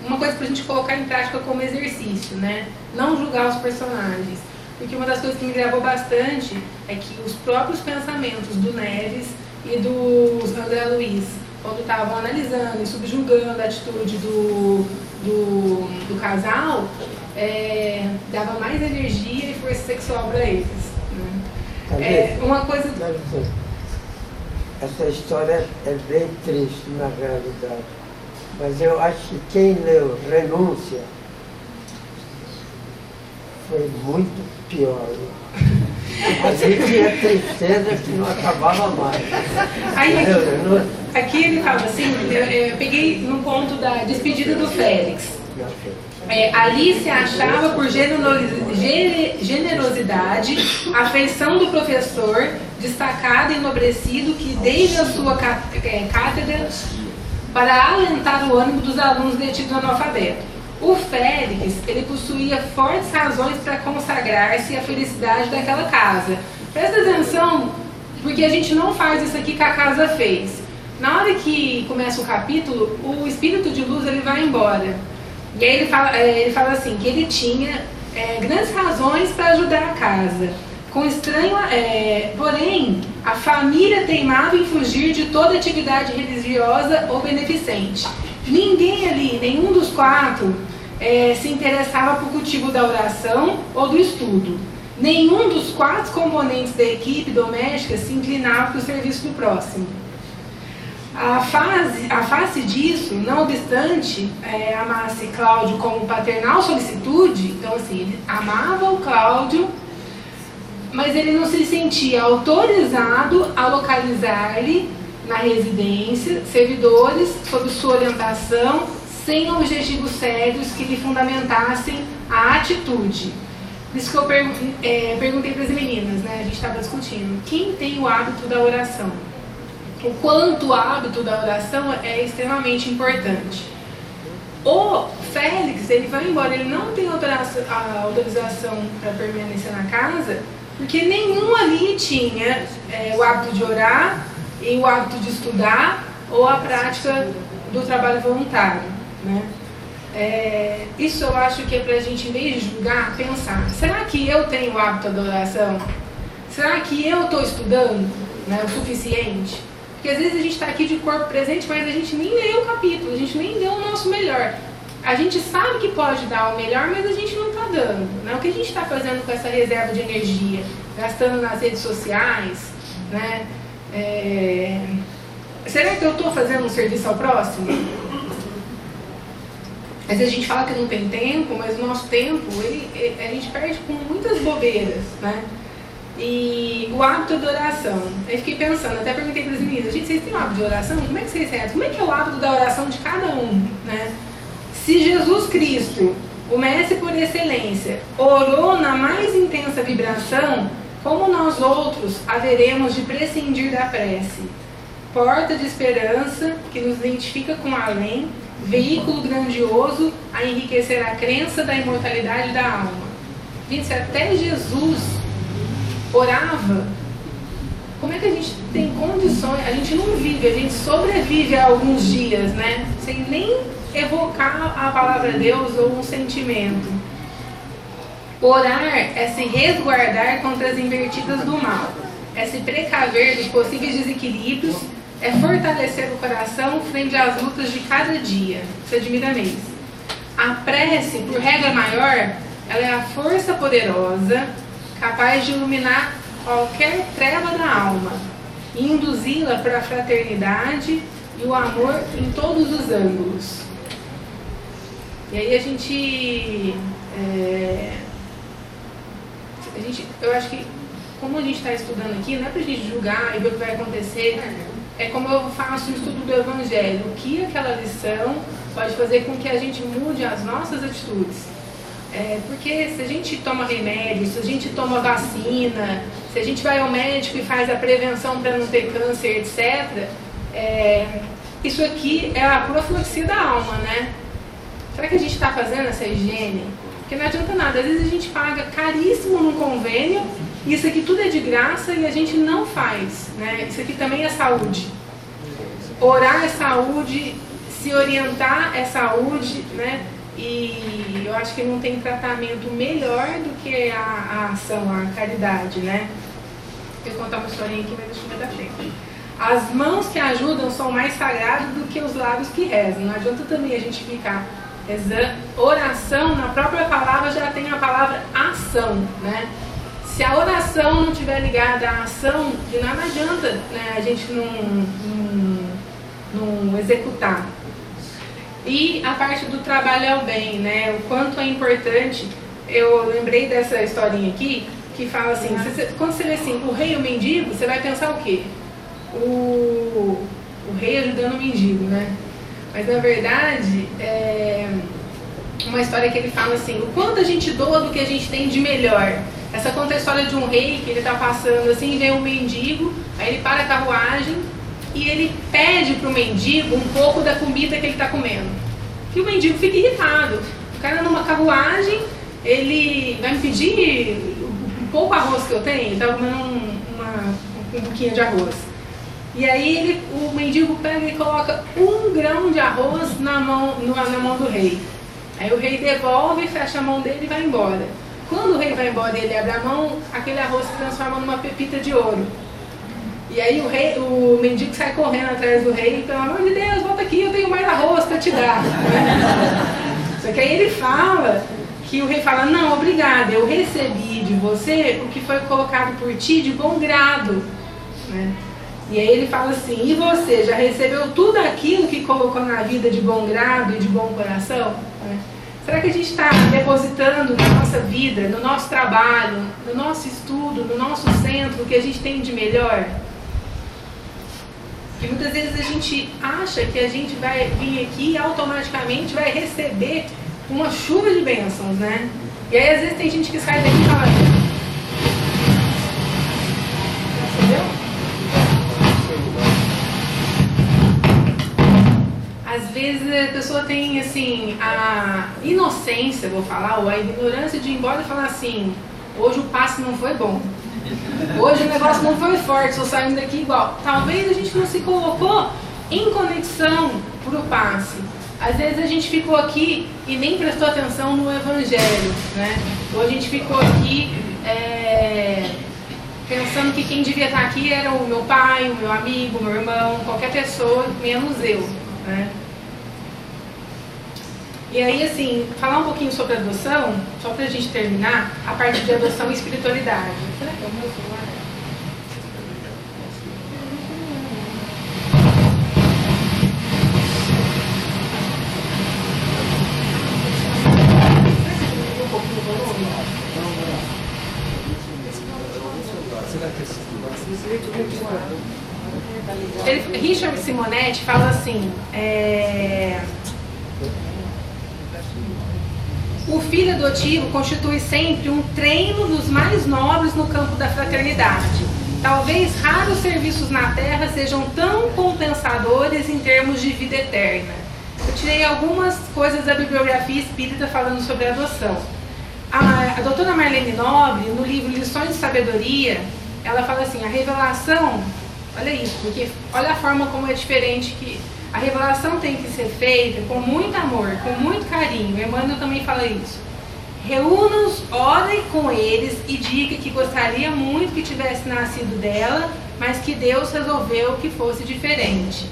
Uma coisa para a gente colocar em prática como exercício, né? Não julgar os personagens. Porque uma das coisas que me gravou bastante é que os próprios pensamentos do Neves e do André Luiz, quando estavam analisando e subjugando a atitude do casal, dava mais energia e força sexual para eles. Né? Uma coisa... Essa história é bem triste na realidade, mas eu acho que quem leu Renúncia foi muito pior. Ali tinha tristeza que não acabava mais. Aí, aqui ele fala assim, eu peguei no ponto da despedida do Félix. Ali se achava por generosidade, afeição do professor, destacado e enobrecido, que desde a sua cátedra, para alentar o ânimo dos alunos detidos analfabetos. O Félix, ele possuía fortes razões para consagrar-se à felicidade daquela casa. Presta atenção, porque a gente não faz isso aqui que a casa fez. Na hora que começa o capítulo, o espírito de luz ele vai embora. E aí ele fala assim, que ele tinha grandes razões para ajudar a casa. Com estranho, porém, a família teimava em fugir de toda atividade religiosa ou beneficente. Ninguém ali, nenhum dos quatro, se interessava por cultivo da oração ou do estudo. Nenhum dos quatro componentes da equipe doméstica se inclinava para o serviço do próximo. A face disso, não obstante amasse Cláudio como paternal solicitude, então assim, ele amava o Cláudio, mas ele não se sentia autorizado a localizar-lhe na residência servidores sob sua orientação, sem objetivos sérios que lhe fundamentassem a atitude. Por isso que eu perguntei para as meninas, né? A gente estava discutindo, quem tem o hábito da oração? O quanto o hábito da oração é extremamente importante. O Félix, ele vai embora, ele não tem autorização para permanecer na casa, porque nenhum ali tinha o hábito de orar, e o hábito de estudar, ou a prática do trabalho voluntário, né? Isso eu acho que é para a gente, em vez de julgar, pensar, será que eu tenho o hábito da oração? Será que eu estou estudando, né, o suficiente? Porque às vezes a gente está aqui de corpo presente, mas a gente nem leu o capítulo, a gente nem deu o nosso melhor. A gente sabe que pode dar o melhor, mas a gente não está dando, né? O que a gente está fazendo com essa reserva de energia? Gastando nas redes sociais, né? Será que eu estou fazendo um serviço ao próximo? Às vezes a gente fala que não tem tempo, mas o nosso tempo, a gente perde com muitas bobeiras, né? E o hábito da oração. Eu fiquei pensando, até perguntei para as meninas, gente, vocês têm um hábito de oração? Como é que vocês têm? Como é que é o hábito da oração de cada um, né? Se Jesus Cristo, o mestre por excelência, orou na mais intensa vibração, como nós outros haveremos de prescindir da prece? Porta de esperança que nos identifica com o além, veículo grandioso a enriquecer a crença da imortalidade da alma. Gente, se até Jesus orava, como é que a gente tem condições? A gente não vive, a gente sobrevive a alguns dias, né? Sem nem evocar a palavra de Deus ou um sentimento. Orar é se resguardar contra as invertidas do mal, é se precaver dos possíveis desequilíbrios, é fortalecer o coração frente às lutas de cada dia. Você admira mesmo. A prece, por regra maior, ela é a força poderosa capaz de iluminar qualquer treva da alma e induzi-la para a fraternidade e o amor em todos os ângulos. E aí eu acho que, como a gente está estudando aqui, não é para a gente julgar e ver o que vai acontecer, é como eu faço o estudo do Evangelho, o que aquela lição pode fazer com que a gente mude as nossas atitudes. Porque se a gente toma remédio, se a gente toma vacina, se a gente vai ao médico e faz a prevenção para não ter câncer, etc., isso aqui é a profilaxia da alma, né? Será que a gente está fazendo essa higiene? Porque não adianta nada, às vezes a gente paga caríssimo num convênio, e isso aqui tudo é de graça e a gente não faz, né? Isso aqui também é saúde. Orar é saúde, se orientar é saúde, né? E eu acho que não tem tratamento melhor do que a ação, a caridade, né? Eu vou contar uma historinha aqui, mas deixa eu ver da frente. As mãos que ajudam são mais sagradas do que os lábios que rezam. Não adianta também a gente ficar rezando. Oração, na própria palavra, já tem a palavra ação, né? Se a oração não estiver ligada à ação, de nada adianta, né, a gente não executar. E a parte do trabalho ao bem, né? O quanto é importante. Eu lembrei dessa historinha aqui, que que fala assim, quando você lê assim, o rei e o mendigo, você vai pensar o quê? O rei ajudando o mendigo, né? Mas na verdade, é uma história que ele fala assim, o quanto a gente doa do que a gente tem de melhor. Essa conta a história de um rei que ele está passando assim, vem um mendigo, aí ele para a carruagem e ele pede para o mendigo um pouco da comida que ele está comendo. E o mendigo fica irritado. O cara numa carruagem, ele vai me pedir um pouco arroz que eu tenho, ele está comendo um pouquinho de arroz. E aí o mendigo pega e coloca 1 grão de arroz na mão do rei. Aí o rei devolve, fecha a mão dele e vai embora. Quando o rei vai embora e ele abre a mão, aquele arroz se transforma numa pepita de ouro. E aí o mendigo sai correndo atrás do rei, pelo amor de Deus, volta aqui, eu tenho mais arroz para te dar. Só que aí ele fala, que o rei fala, não, obrigado, eu recebi de você o que foi colocado por ti de bom grado. Né? E aí ele fala assim, e você já recebeu tudo aquilo que colocou na vida de bom grado e de bom coração? Né? Será que a gente está depositando na nossa vida, no nosso trabalho, no nosso estudo, no nosso centro, o que a gente tem de melhor? Porque muitas vezes a gente acha que a gente vai vir aqui e automaticamente vai receber uma chuva de bênçãos, né? E aí às vezes tem gente que sai daqui e fala, entendeu? Às vezes a pessoa tem assim, a inocência, vou falar, ou a ignorância de ir embora e falar assim, hoje o passe não foi bom. Hoje o negócio não foi forte, estou saindo daqui igual. Talvez a gente não se colocou em conexão para o passe. Às vezes a gente ficou aqui e nem prestou atenção no evangelho, né? Ou a gente ficou aqui pensando que quem devia estar aqui era o meu pai, o meu amigo, o meu irmão, qualquer pessoa, menos eu, né? E aí, assim, falar um pouquinho sobre adoção, só pra gente terminar, a parte de adoção e espiritualidade. Será que é o meu celular? Richard Simonetti fala assim, o filho adotivo constitui sempre um treino dos mais nobres no campo da fraternidade. Talvez raros serviços na Terra sejam tão compensadores em termos de vida eterna. Eu tirei algumas coisas da bibliografia espírita falando sobre a adoção. A doutora Marlene Nobre, no livro Lições de Sabedoria, ela fala assim, a revelação, olha isso, porque olha a forma como é diferente que a revelação tem que ser feita com muito amor, com muito carinho. Emmanuel também fala isso. Reúna-os, ore com eles e diga que gostaria muito que tivesse nascido dela, mas que Deus resolveu que fosse diferente.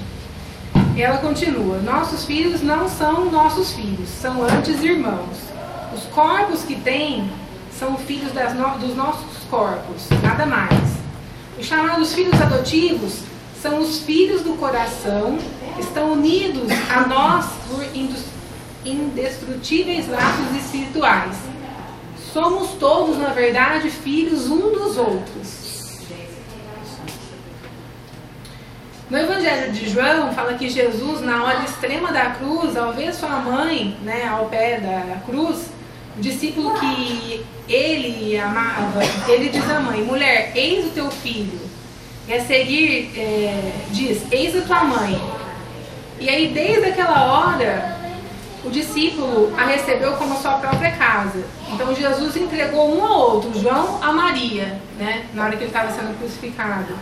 E ela continua, nossos filhos não são nossos filhos, são antes irmãos. Os corpos que têm são filhos dos nossos corpos, nada mais. Os chamados filhos adotivos são os filhos do coração, que estão unidos a nós por indestrutíveis laços espirituais. Somos todos, na verdade, filhos um dos outros. No Evangelho de João, fala que Jesus, na hora extrema da cruz, ao ver sua mãe, né, ao pé da cruz, o discípulo que ele amava, ele diz à mãe, mulher, eis o teu filho. E a seguir, diz, eis a tua mãe. E aí, desde aquela hora, o discípulo a recebeu como sua própria casa. Então, Jesus entregou um ao outro, João a Maria, né, na hora que ele estava sendo crucificado.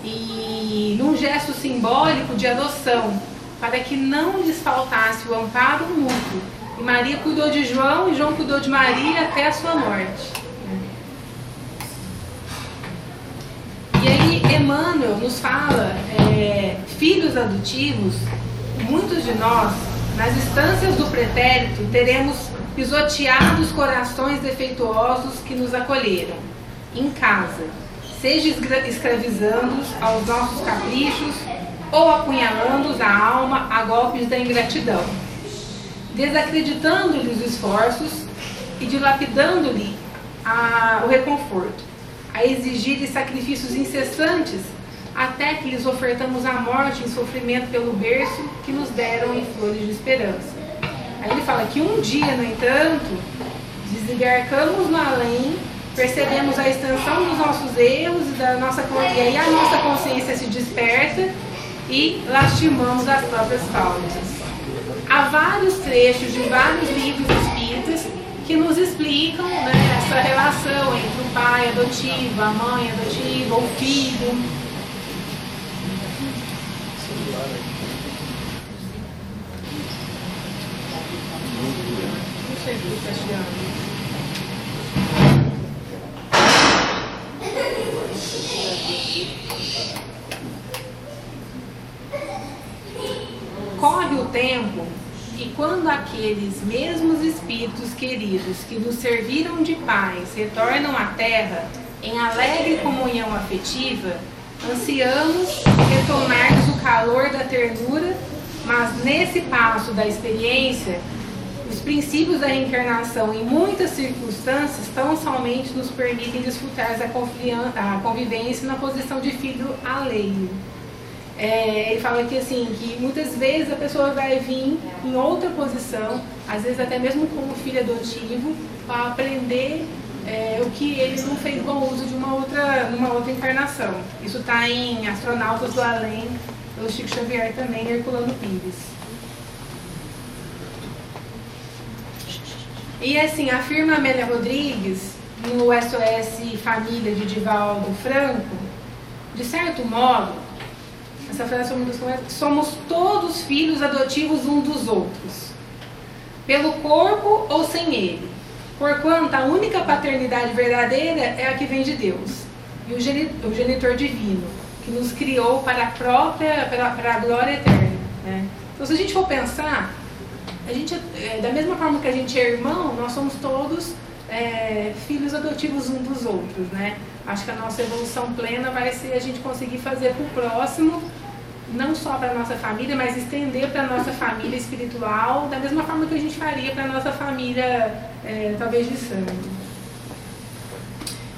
E num gesto simbólico de adoção, para que não lhes faltasse o amparo mútuo. E Maria cuidou de João e João cuidou de Maria até a sua morte. E aí Emmanuel nos fala, filhos adotivos, muitos de nós, nas instâncias do pretérito, teremos pisoteado os corações defeituosos que nos acolheram, em casa, seja escravizando-os aos nossos caprichos ou apunhalando-os a alma a golpes da ingratidão, desacreditando-lhes os esforços e dilapidando-lhe o reconforto, a exigir sacrifícios incessantes, até que lhes ofertamos a morte em sofrimento pelo berço que nos deram em flores de esperança. Aí ele fala que um dia, no entanto, desembarcamos no além, percebemos a extensão dos nossos erros e aí a nossa consciência se desperta e lastimamos as próprias causas. Há vários trechos de vários livros espíritas que nos explicam, né, essa relação entre o pai adotivo, a mãe adotiva, o filho. Corre o tempo e quando aqueles mesmos espíritos queridos que nos serviram de pais retornam à Terra em alegre comunhão afetiva, ansiamos retomar-lhes o calor da ternura, mas nesse passo da experiência, os princípios da reencarnação em muitas circunstâncias tão somente nos permitem desfrutar da convivência na posição de filho alheio. Ele fala que assim, que muitas vezes a pessoa vai vir em outra posição, às vezes até mesmo como filho adotivo, para aprender o que ele não fez bom uso de numa outra encarnação. Isso está em Astronautas do Além, pelo Chico Xavier também, Herculano Pires. E assim, afirma Amélia Rodrigues, no SOS Família de Divaldo Franco, de certo modo, essa frase somos todos filhos adotivos uns dos outros, pelo corpo ou sem ele, porquanto a única paternidade verdadeira é a que vem de Deus, e o genitor divino, que nos criou para a glória eterna. Né? Então, se a gente for pensar, da mesma forma que a gente é irmão, nós somos todos filhos adotivos uns dos outros, né? Acho que a nossa evolução plena vai ser a gente conseguir fazer para o próximo, não só para a nossa família, mas estender para a nossa família espiritual, da mesma forma que a gente faria para a nossa família, talvez de sangue.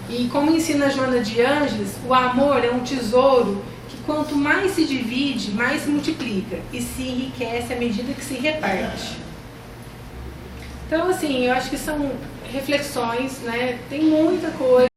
E como ensina Joana de Ângeles, o amor é um tesouro que quanto mais se divide, mais se multiplica e se enriquece à medida que se reparte. Então, assim, eu acho que são reflexões, né? Tem muita coisa.